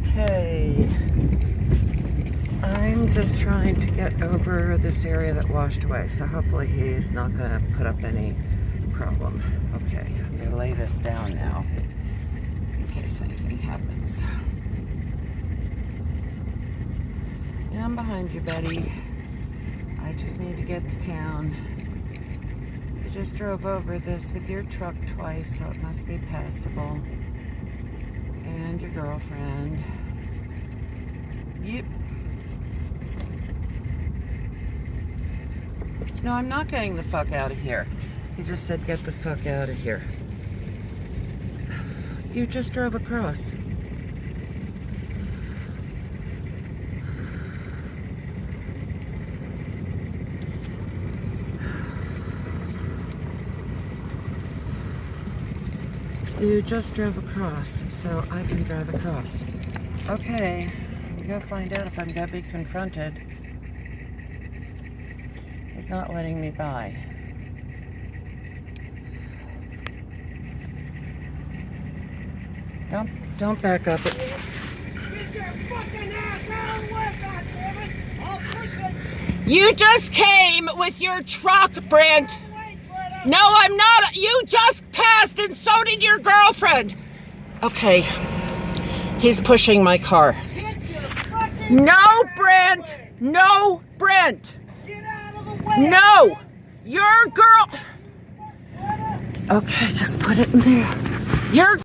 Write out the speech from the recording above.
Okay, I'm just trying to get over this area that washed away, so hopefully he's not going to put up any problem. Okay, I'm going to lay this down now in case anything happens. Yeah, I'm behind you, Betty. I just need to get to town. You just drove over this with your truck twice, so it must be passable. And your girlfriend. Yep. No, I'm not getting the fuck out of here. He just said get the fuck out of here. You just drove across. You just drove across, so I can drive across. Okay, we gotta find out if I'm gonna be confronted. He's not letting me by. Don't back up. Get your fucking ass out of the way, goddammit! I'll push it! You just came with your truck, Brent! No, I'm not. You just passed and so did your girlfriend. Okay. He's pushing my car. No, Brent. No, Brent. Get out of the way! No. Your girl. Okay, just put it in there. Your